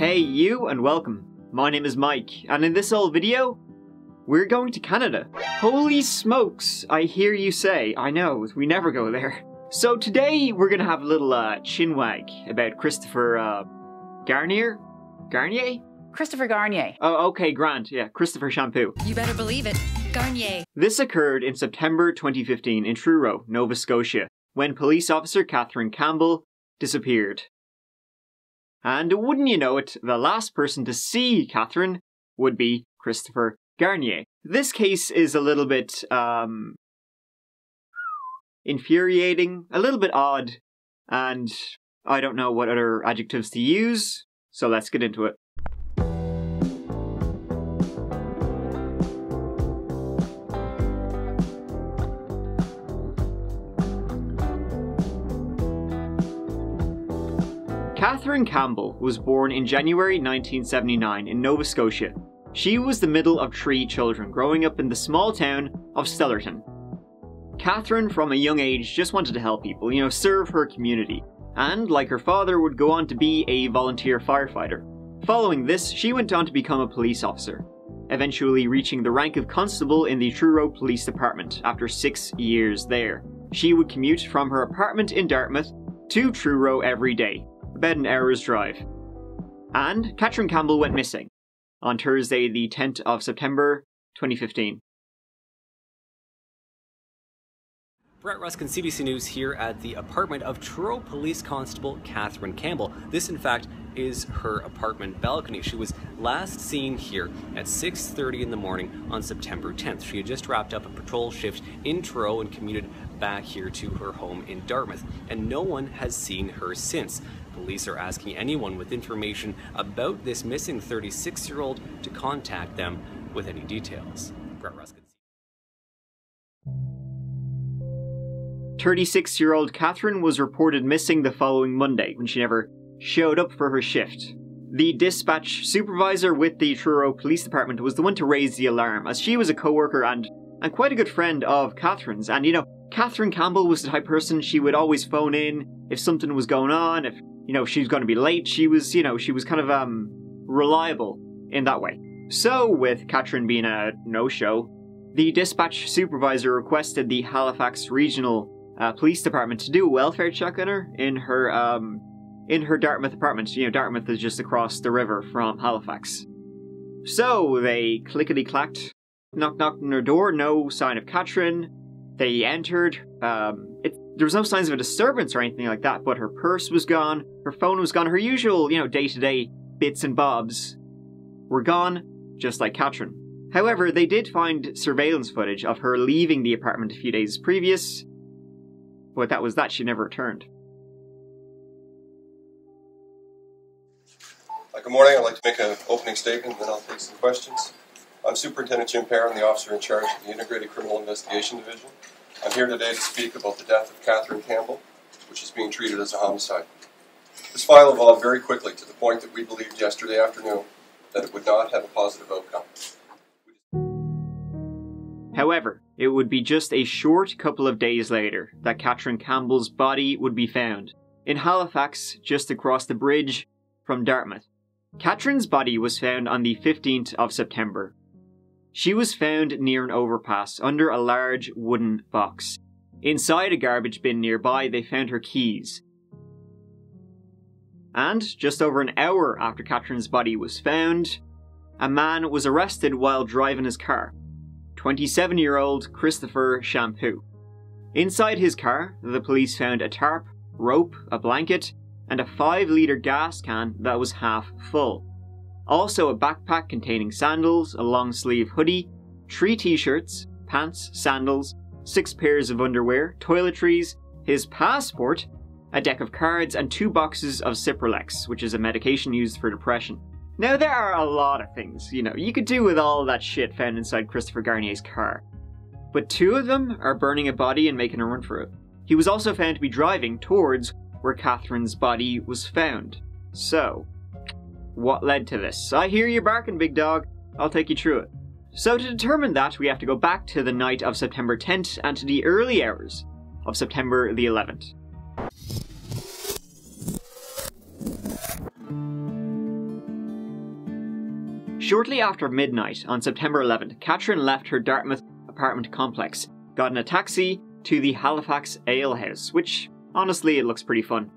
Hey you and welcome. My name is Mike, and in this old video, we're going to Canada. Holy smokes, I hear you say. I know, we never go there. So today we're gonna have a little chinwag about Christopher Garnier? Garnier? Christopher Garnier. Oh, okay, grand. Yeah, Christopher Shampoo. You better believe it. Garnier. This occurred in September 2015 in Truro, Nova Scotia, when police officer Catherine Campbell disappeared. And wouldn't you know it, the last person to see Catherine would be Christopher Garnier. This case is a little bit, infuriating, a little bit odd, and I don't know what other adjectives to use, so let's get into it. Catherine Campbell was born in January 1979 in Nova Scotia. She was the middle of 3 children growing up in the small town of Stellarton. Catherine, from a young age, just wanted to help people, serve her community, and, like her father, would go on to be a volunteer firefighter. Following this, she went on to become a police officer, eventually reaching the rank of constable in the Truro Police Department after 6 years there. She would commute from her apartment in Dartmouth to Truro every day, about an hour's drive. And Catherine Campbell went missing on Thursday the 10th of September 2015. Brett Ruskin, CBC News, here at the apartment of Truro Police Constable Catherine Campbell. This, in fact, is her apartment balcony. She was last seen here at 6:30 in the morning on September 10th. She had just wrapped up a patrol shift in Truro and commuted back here to her home in Dartmouth, and no one has seen her since. Police are asking anyone with information about this missing 36-year-old to contact them with any details. Brett Ruskin. 36-year-old Catherine was reported missing the following Monday when she never showed up for her shift. The dispatch supervisor with the Truro Police Department was the one to raise the alarm, as she was a co-worker and quite a good friend of Catherine's. And Catherine Campbell was the type of person she would always phone in if something was going on, if she was going to be late. She was kind of reliable in that way. So with Catherine being a no-show, the dispatch supervisor requested the Halifax Regional Police Department to do a welfare check on her in her Dartmouth apartment. Dartmouth is just across the river from Halifax. So they clickety-clacked, knocked on her door, no sign of Catherine. They entered. There was no signs of a disturbance or anything like that, but her purse was gone, her phone was gone, her usual, day-to-day bits and bobs were gone, just like Catherine. However, they did find surveillance footage of her leaving the apartment a few days previous, but that was that. She never returned. Good morning. I'd like to make an opening statement, and then I'll take some questions. I'm Superintendent Jim Parr. I'm the officer in charge of the Integrated Criminal Investigation Division. I'm here today to speak about the death of Catherine Campbell, which is being treated as a homicide. This file evolved very quickly to the point that we believed yesterday afternoon that it would not have a positive outcome. However, it would be just a short couple of days later that Catherine Campbell's body would be found in Halifax, just across the bridge from Dartmouth. Catherine's body was found on the 15th of September. She was found near an overpass under a large wooden box. Inside a garbage bin nearby, they found her keys. And just over an hour after Catherine's body was found, a man was arrested while driving his car. 27-year-old Christopher Shampoo. Inside his car, the police found a tarp, rope, a blanket, and a 5-litre gas can that was half full. Also a backpack containing sandals, a long-sleeve hoodie, 3 t-shirts, pants, sandals, 6 pairs of underwear, toiletries, his passport, a deck of cards, and 2 boxes of Cipralex, which is a medication used for depression. Now there are a lot of things, you could do with all that shit found inside Christopher Garnier's car. But 2 of them are burning a body and making a run for it. He was also found to be driving towards where Catherine's body was found. So, what led to this? I hear you barking, big dog. I'll take you through it. So to determine that, we have to go back to the night of September 10th and to the early hours of September the 11th. Shortly after midnight on September 11th, Catherine left her Dartmouth apartment complex, got in a taxi to the Halifax Ale House, which, honestly, it looks pretty fun.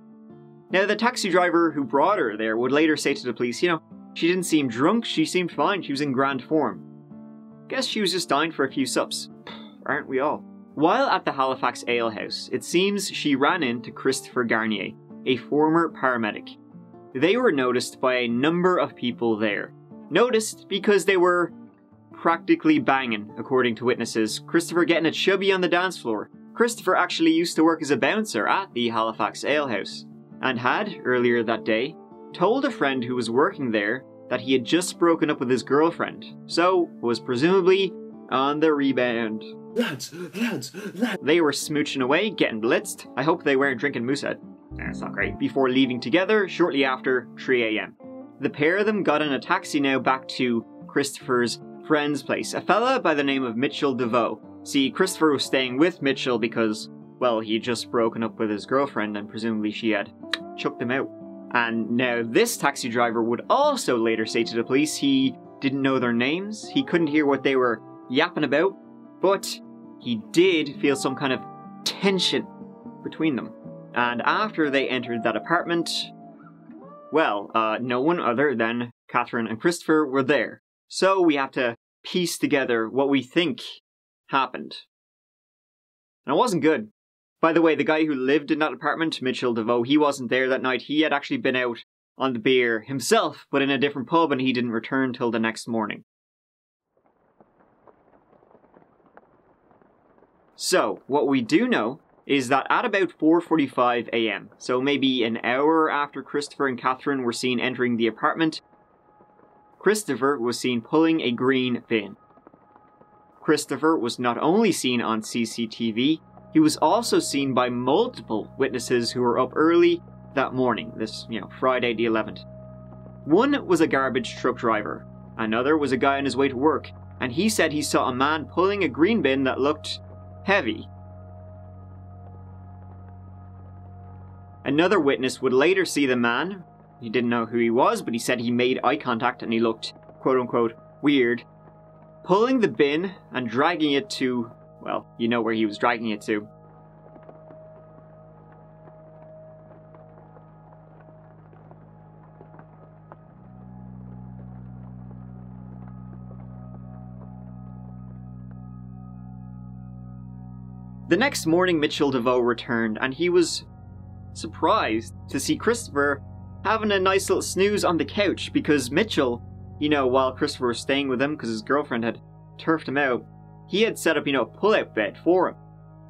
Now, the taxi driver who brought her there would later say to the police, she didn't seem drunk, she seemed fine, she was in grand form. Guess she was just dying for a few sups. Aren't we all? While at the Halifax Ale House, it seems she ran into Christopher Garnier, a former paramedic. They were noticed by a number of people there. Noticed because they were practically banging, according to witnesses. Christopher getting a chubby on the dance floor. Christopher actually used to work as a bouncer at the Halifax Ale House, and had, earlier that day, told a friend who was working there that he had just broken up with his girlfriend, so was presumably on the rebound. Lads. They were smooching away, getting blitzed. I hope they weren't drinking Moosehead. That's not great. Before leaving together shortly after 3 AM. The pair of them got in a taxi now back to Christopher's friend's place, a fella by the name of Mitchell DeVoe. See, Christopher was staying with Mitchell because, well, he'd just broken up with his girlfriend and presumably she had chucked him out. And now this taxi driver would also later say to the police he didn't know their names, he couldn't hear what they were yapping about, but he did feel some kind of tension between them. And after they entered that apartment, well, no one other than Catherine and Christopher were there. So we have to piece together what we think happened. And it wasn't good. By the way, the guy who lived in that apartment, Mitchell DeVoe, he wasn't there that night. He had actually been out on the beer himself, but in a different pub, and he didn't return till the next morning. So, what we do know is that at about 4:45 AM, so maybe an hour after Christopher and Catherine were seen entering the apartment, Christopher was seen pulling a green bin. Christopher was not only seen on CCTV, he was also seen by multiple witnesses who were up early that morning, this, Friday the 11th. One was a garbage truck driver, another was a guy on his way to work, and he said he saw a man pulling a green bin that looked heavy. Another witness would later see the man. He didn't know who he was, but he said he made eye contact and he looked, quote-unquote, weird, pulling the bin and dragging it to, well, you know where he was dragging it to. The next morning, Mitchell DeVoe returned, and he was surprised to see Christopher having a nice little snooze on the couch, because Mitchell, while Christopher was staying with him because his girlfriend had turfed him out, he had set up, a pull-out bed for him,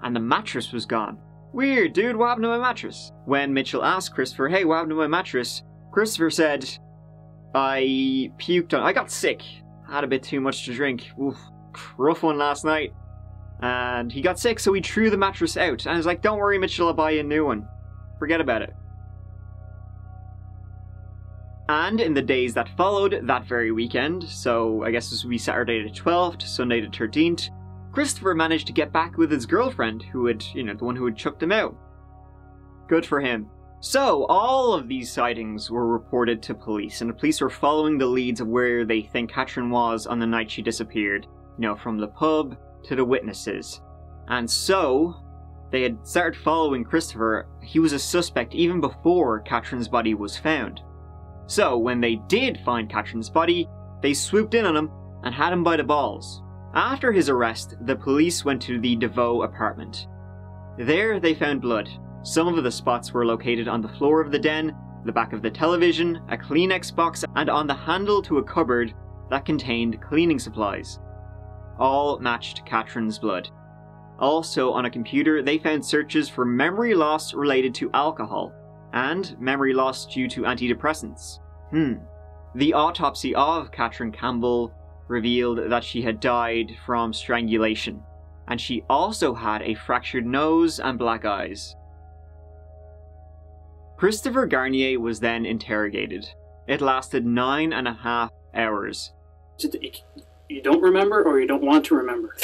and the mattress was gone. Weird, dude, what happened to my mattress? When Mitchell asked Christopher, hey, what happened to my mattress? Christopher said, I puked on, I got sick, had a bit too much to drink, oof, rough one last night. And he got sick, so he threw the mattress out. And I was like, don't worry, Mitchell, I'll buy you a new one. Forget about it. And in the days that followed that very weekend, so I guess this would be Saturday the 12th, Sunday the 13th, Christopher managed to get back with his girlfriend, who had, the one who had chucked him out. Good for him. So, all of these sightings were reported to police, and the police were following the leads of where they think Catherine was on the night she disappeared. From the pub to the witnesses. And so, they had started following Christopher. He was a suspect even before Catherine's body was found. So, when they did find Catherine's body, they swooped in on him and had him by the balls. After his arrest, the police went to the DeVoe apartment. There, they found blood. Some of the spots were located on the floor of the den, the back of the television, a Kleenex box, and on the handle to a cupboard that contained cleaning supplies. All matched Catherine's blood. Also, on a computer, they found searches for memory loss related to alcohol, and memory loss due to antidepressants. The autopsy of Catherine Campbell revealed that she had died from strangulation, and she also had a fractured nose and black eyes. Christopher Garnier was then interrogated. It lasted 9.5 hours. You don't remember, or you don't want to remember?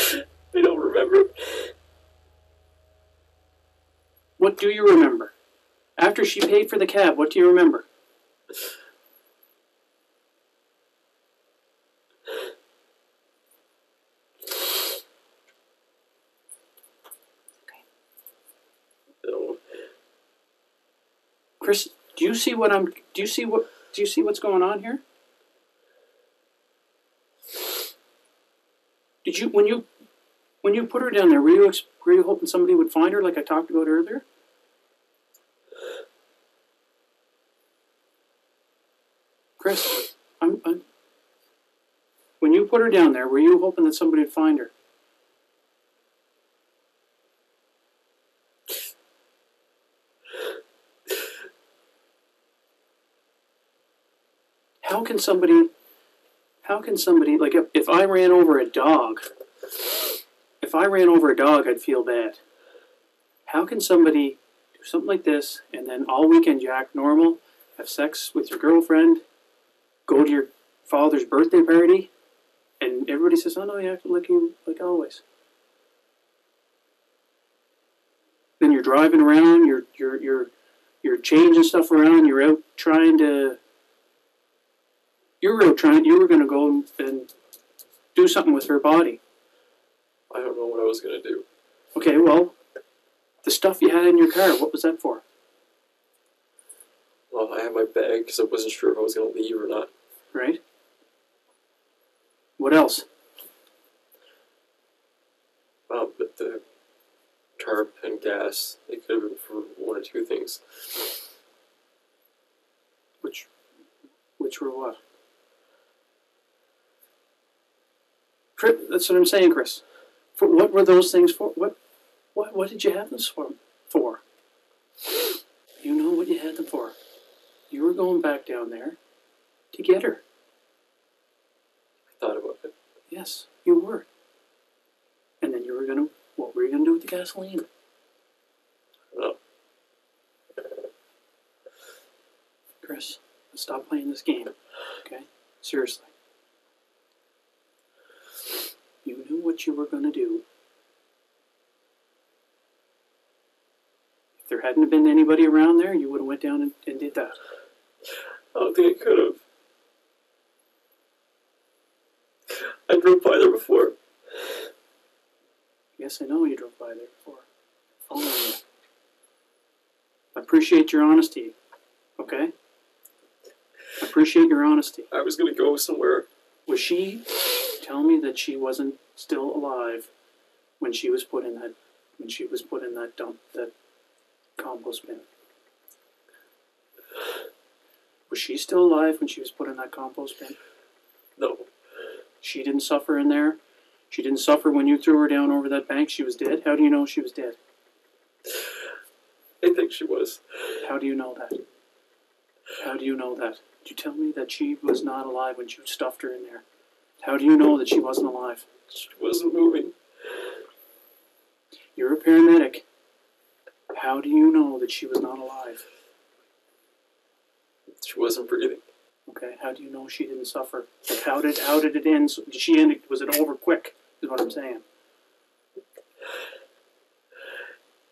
I don't remember. What do you remember? After she paid for the cab, what do you remember? Chris, do you see what's going on here? Did you, when you put her down there, were you hoping somebody would find her like I talked about earlier? Chris, when you put her down there, were you hoping that somebody would find her? How can somebody, like, if I ran over a dog, I'd feel bad. How can somebody do something like this and then all weekend you act normal, have sex with your girlfriend, go to your father's birthday party, and everybody says, "Oh no, you act like always." Then you're driving around, you're changing stuff around, you're out trying to. You were going to go and do something with her body. I don't know what I was going to do. Okay, well, the stuff you had in your car, what was that for? Well, I had my bag because I wasn't sure if I was going to leave or not. Right? What else? Well, but the tarp and gas, they could have been for one or two things. Which were what? Chris, that's what I'm saying, Chris. What were those things for? What did you have them for? You know what you had them for. You were going back down there to get her. I thought about it. Yes, you were. And then what were you gonna do with the gasoline? Well, Chris, let's stop playing this game, okay? Seriously. You knew what you were gonna do. If there hadn't been anybody around there, you would have went down and did that. I don't think I could have. I drove by there before. Yes, I know you drove by there before. Following you. I appreciate your honesty, okay? I appreciate your honesty. I was going to go somewhere. Was she tell me that she wasn't still alive when she was put in that that compost bin? Was she still alive when she was put in that compost bin? No. She didn't suffer in there? She didn't suffer when you threw her down over that bank? She was dead? How do you know she was dead? I think she was. How do you know that? How do you know that? Did you tell me that she was not alive when you stuffed her in there? How do you know that she wasn't alive? She wasn't moving. You're a paramedic. How do you know that she was not alive? She wasn't breathing. Okay, how do you know she didn't suffer? Like, how did it end? Did she end? Was it over quick? Is what I'm saying.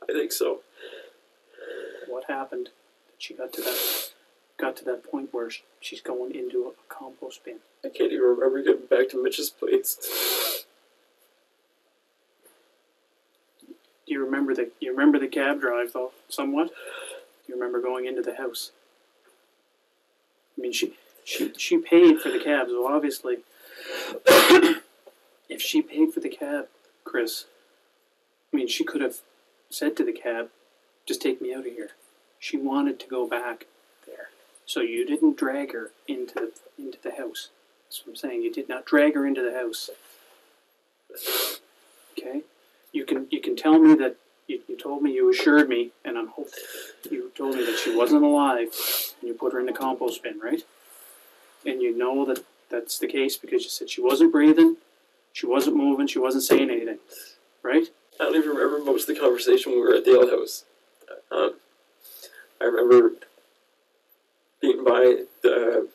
I think so. What happened that she got to that point where she's going into a compost bin? I can't even remember getting back to Mitch's place. Do you remember the cab drive though? Somewhat. Do you remember going into the house? I mean, she paid for the cab, so obviously, if she paid for the cab, Chris, I mean, she could have said to the cab, "Just take me out of here." She wanted to go back there, so you didn't drag her into the house. That's what I'm saying. You did not drag her into the house. Okay, you can tell me that you told me, you assured me, and I'm hoping you told me that she wasn't alive, and you put her in the compost bin, right? And you know that that's the case because you said she wasn't breathing, she wasn't moving, she wasn't saying anything, right? I don't even remember most of the conversation when we were at the ale house. I remember being by the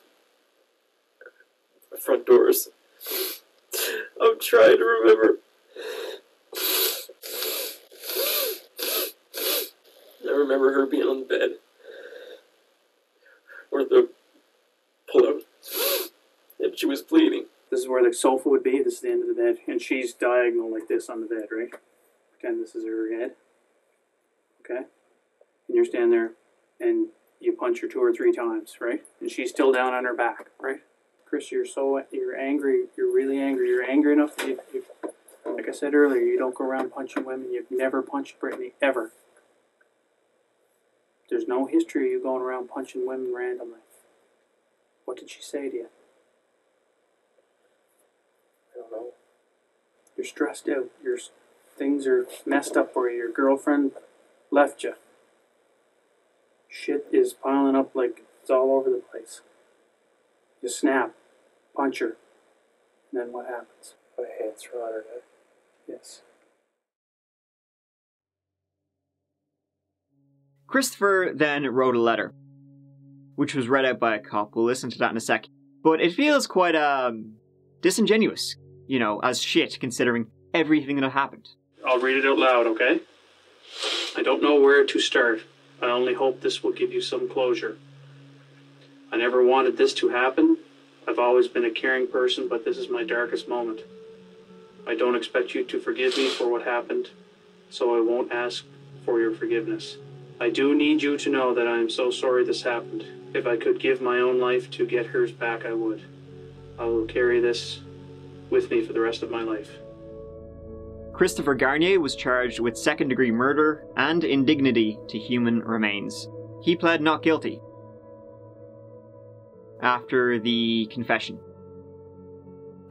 front doors. I'm trying to remember. I remember her being on the bed. Or the pull-out. And she was bleeding. This is where the sofa would be. This is the end of the bed. And she's diagonal like this on the bed, right? Pretend this is her head. Okay? And you're standing there, and you punch her 2 or 3 times, right? And she's still down on her back, right? Chris, you're angry. You're really angry. You're angry enough that you like I said earlier, you don't go around punching women. You've never punched Brittany, ever. There's no history of you going around punching women randomly. What did she say to you? I don't know. You're stressed out. Things are messed up for you. Your girlfriend left you. Shit is piling up like it's all over the place. You snap, punch her, and then what happens? My hands are on her neck. Yes. Christopher then wrote a letter, which was read out by a cop. We'll listen to that in a sec. But it feels quite disingenuous, you know, as shit, considering everything that happened. I'll read it out loud, okay? I don't know where to start. I only hope this will give you some closure. I never wanted this to happen. I've always been a caring person, but this is my darkest moment. I don't expect you to forgive me for what happened, so I won't ask for your forgiveness. I do need you to know that I am so sorry this happened. If I could give my own life to get hers back, I would. I will carry this with me for the rest of my life. Christopher Garnier was charged with second-degree murder and indignity to human remains. He pled not guilty after the confession.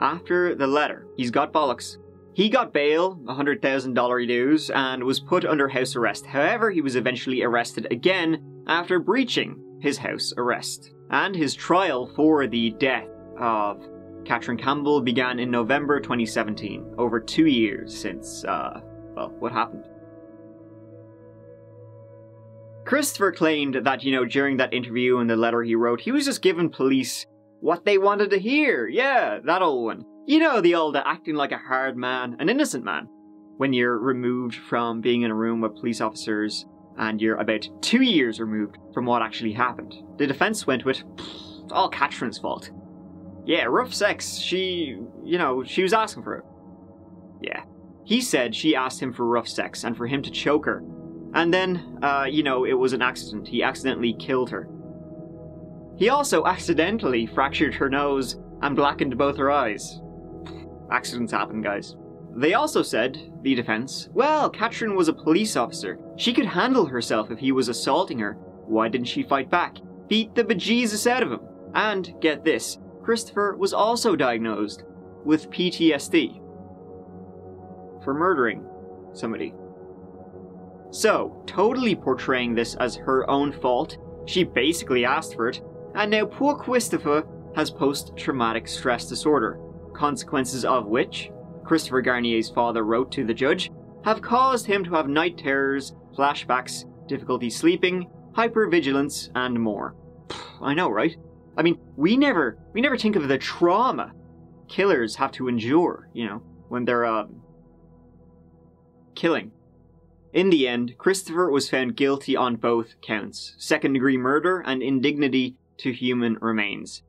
After the letter, he's got bollocks. He got bail, $100,000 dues, and was put under house arrest. However, he was eventually arrested again after breaching his house arrest. And his trial for the death of Catherine Campbell began in November 2017, over 2 years since, what happened. Christopher claimed that, during that interview and the letter he wrote, he was just giving police what they wanted to hear. Yeah, that old one. The old acting like a hard man, an innocent man. When you're removed from being in a room with police officers and you're about 2 years removed from what actually happened. The defense went with, it's all Catherine's fault. Yeah, rough sex, she was asking for it. Yeah. He said she asked him for rough sex and for him to choke her. And then, it was an accident. He accidentally killed her. He also accidentally fractured her nose and blackened both her eyes. Accidents happen, guys. They also said, the defense, well, Catherine was a police officer. She could handle herself if he was assaulting her. Why didn't she fight back? Beat the bejesus out of him. And, get this, Christopher was also diagnosed with PTSD for murdering somebody. So, totally portraying this as her own fault, she basically asked for it, and now poor Christopher has post-traumatic stress disorder, consequences of which, Christopher Garnier's father wrote to the judge, have caused him to have night terrors, flashbacks, difficulty sleeping, hypervigilance, and more. I know, right? I mean, we never think of the trauma killers have to endure, when they're, killing. In the end, Christopher was found guilty on both counts, second-degree murder and indignity to human remains.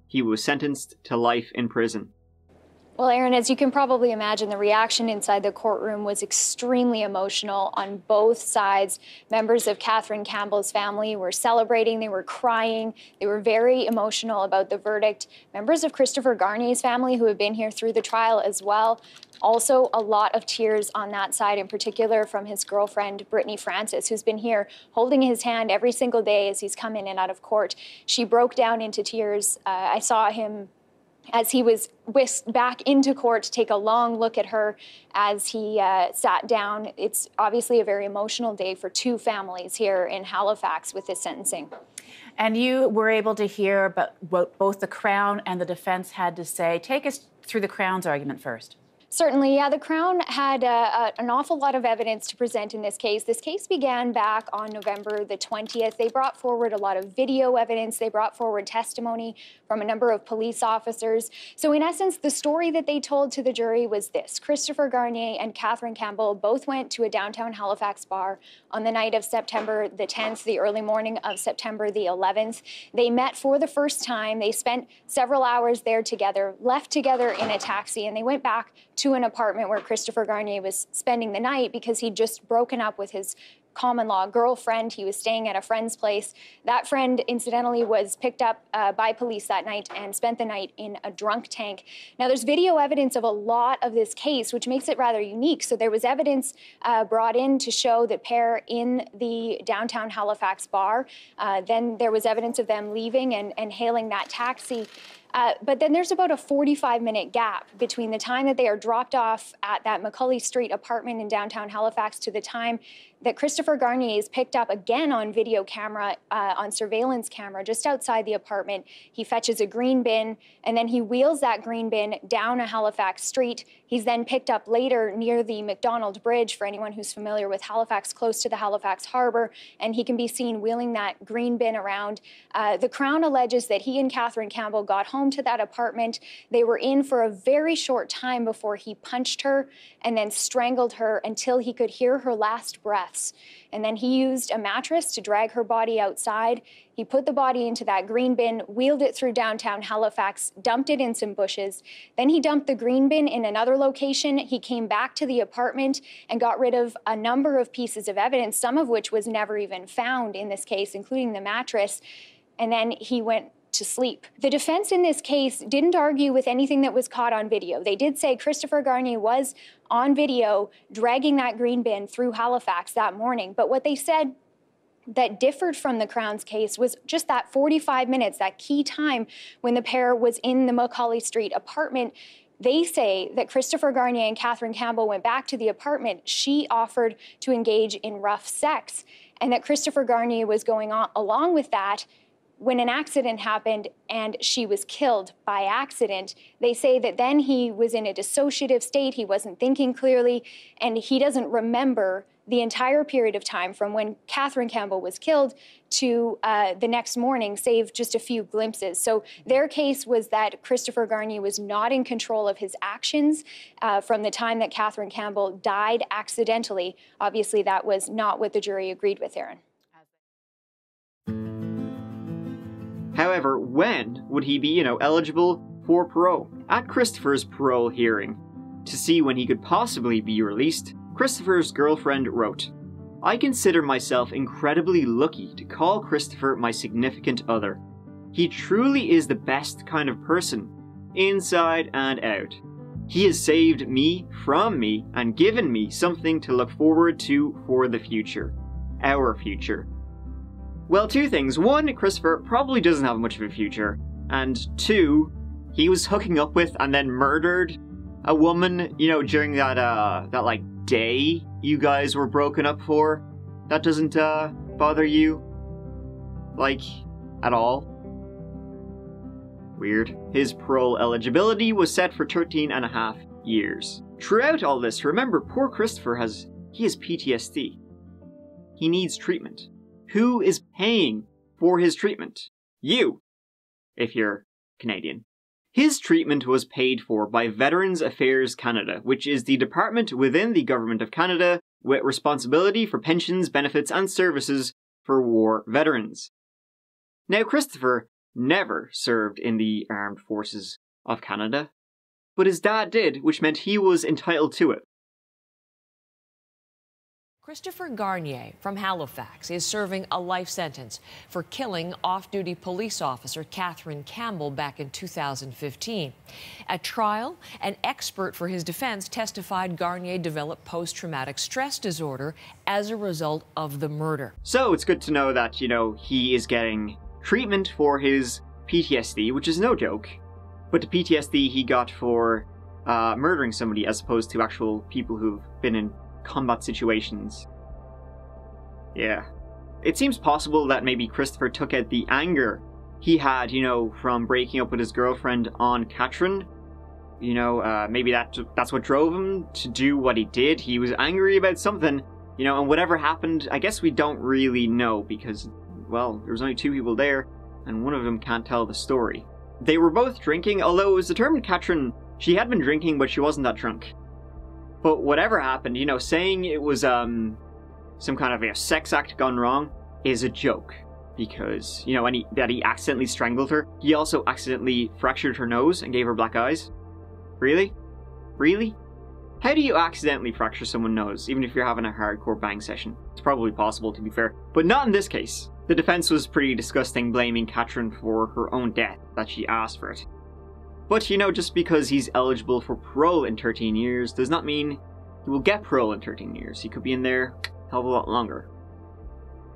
He was sentenced to life in prison. Well, Aaron, as you can probably imagine, the reaction inside the courtroom was extremely emotional on both sides. Members of Catherine Campbell's family were celebrating, they were crying, they were very emotional about the verdict. Members of Christopher Garnier's family, who have been here through the trial as well, also a lot of tears on that side, in particular from his girlfriend, Brittany Francis, who's been here holding his hand every single day as he's come in and out of court. She broke down into tears. I saw him as he was whisked back into court to take a long look at her as he sat down. It's obviously a very emotional day for two families here in Halifax with this sentencing. And you were able to hear about what both the Crown and the defense had to say. Take us through the Crown's argument first. Certainly, yeah. The Crown had an awful lot of evidence to present in this case. This case began back on November the 20th. They brought forward a lot of video evidence. They brought forward testimony from a number of police officers. So in essence, the story that they told to the jury was this. Christopher Garnier and Catherine Campbell both went to a downtown Halifax bar on the night of September the 10th, the early morning of September the 11th. They met for the first time. They spent several hours there together, left together in a taxi, and they went back to an apartment where Christopher Garnier was spending the night because he'd just broken up with his common law girlfriend. He was staying at a friend's place. That friend, incidentally, was picked up by police that night and spent the night in a drunk tank. Now, there's video evidence of a lot of this case, which makes it rather unique. So there was evidence brought in to show the pair in the downtown Halifax bar. Then there was evidence of them leaving and hailing that taxi. But then there's about a 45-minute gap between the time that they are dropped off at that Macaulay Street apartment in downtown Halifax to the time that Christopher Garnier is picked up again on video camera, on surveillance camera, just outside the apartment. He fetches a green bin, and then he wheels that green bin down a Halifax street. He's then picked up later near the McDonald Bridge, for anyone who's familiar with Halifax, close to the Halifax Harbour, and he can be seen wheeling that green bin around. The Crown alleges that he and Catherine Campbell got home to that apartment. They were in for a very short time before he punched her and then strangled her until he could hear her last breaths. And then he used a mattress to drag her body outside. He put the body into that green bin, wheeled it through downtown Halifax, dumped it in some bushes. Then he dumped the green bin in another location. He came back to the apartment and got rid of a number of pieces of evidence, some of which was never even found in this case, including the mattress. And then he went to sleep. The defense in this case didn't argue with anything that was caught on video. They did say Christopher Garnier was on video dragging that green bin through Halifax that morning. But what they said that differed from the Crown's case was just that 45 minutes, that key time when the pair was in the Macaulay Street apartment. They say that Christopher Garnier and Catherine Campbell went back to the apartment. She offered to engage in rough sex, and that Christopher Garnier was going on along with that when an accident happened and she was killed by accident. They say that then he was in a dissociative state, he wasn't thinking clearly, and he doesn't remember the entire period of time from when Catherine Campbell was killed to the next morning, save just a few glimpses. So their case was that Christopher Garnier was not in control of his actions from the time that Catherine Campbell died accidentally. Obviously, that was not what the jury agreed with, Aaron. However, when would he be, eligible for parole? At Christopher's parole hearing, to see when he could possibly be released, Christopher's girlfriend wrote, "I consider myself incredibly lucky to call Christopher my significant other. He truly is the best kind of person, inside and out. He has saved me from me and given me something to look forward to for the future. Our future." Well, two things. One, Christopher probably doesn't have much of a future. And two, he was hooking up with and then murdered a woman, during that day you guys were broken up for. That doesn't, bother you? At all? Weird. His parole eligibility was set for 13.5 years. Throughout all this, remember, poor Christopher has PTSD. He needs treatment. Who is paying for his treatment? You, if you're Canadian. His treatment was paid for by Veterans Affairs Canada, which is the department within the Government of Canada with responsibility for pensions, benefits, and services for war veterans. Now, Christopher never served in the Armed Forces of Canada, but his dad did, which meant he was entitled to it. Christopher Garnier from Halifax is serving a life sentence for killing off-duty police officer Catherine Campbell back in 2015. At trial, an expert for his defense testified Garnier developed post-traumatic stress disorder as a result of the murder. So it's good to know that, he is getting treatment for his PTSD, which is no joke. But the PTSD he got for murdering somebody as opposed to actual people who've been in combat situations. Yeah. It seems possible that maybe Christopher took out the anger he had, from breaking up with his girlfriend on Catherine. Maybe that's what drove him to do what he did. He was angry about something, and whatever happened, I guess we don't really know because, well, there was only two people there, and one of them can't tell the story. They were both drinking, although it was determined Catherine, she had been drinking, but she wasn't that drunk. But whatever happened, saying it was some kind of a sex act gone wrong is a joke. Because, that he accidentally strangled her. He also accidentally fractured her nose and gave her black eyes. Really? Really? How do you accidentally fracture someone's nose, even if you're having a hardcore bang session? It's probably possible, to be fair, but not in this case. The defense was pretty disgusting, blaming Catherine for her own death, that she asked for it. But you know, just because he's eligible for parole in 13 years does not mean he will get parole in 13 years. He could be in there a hell of a lot longer.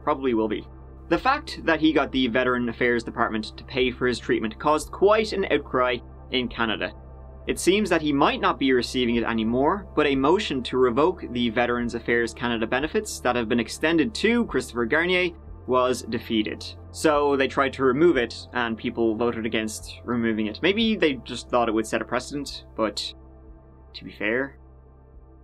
Probably will be. The fact that he got the Veteran Affairs Department to pay for his treatment caused quite an outcry in Canada. It seems that he might not be receiving it anymore, but a motion to revoke the Veterans Affairs Canada benefits that have been extended to Christopher Garnier was defeated. So they tried to remove it, and people voted against removing it. Maybe they just thought it would set a precedent, but to be fair,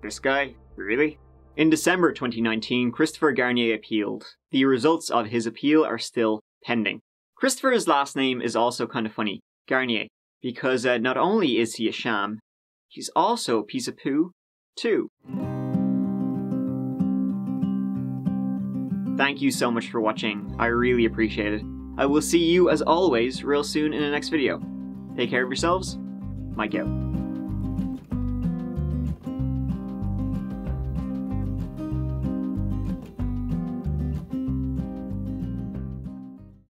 this guy, really? In December 2019, Christopher Garnier appealed. The results of his appeal are still pending. Christopher's last name is also kind of funny, Garnier, because not only is he a sham, he's also a piece of poo, too. Thank you so much for watching, I really appreciate it. I will see you, as always, real soon in the next video. Take care of yourselves, Mike out.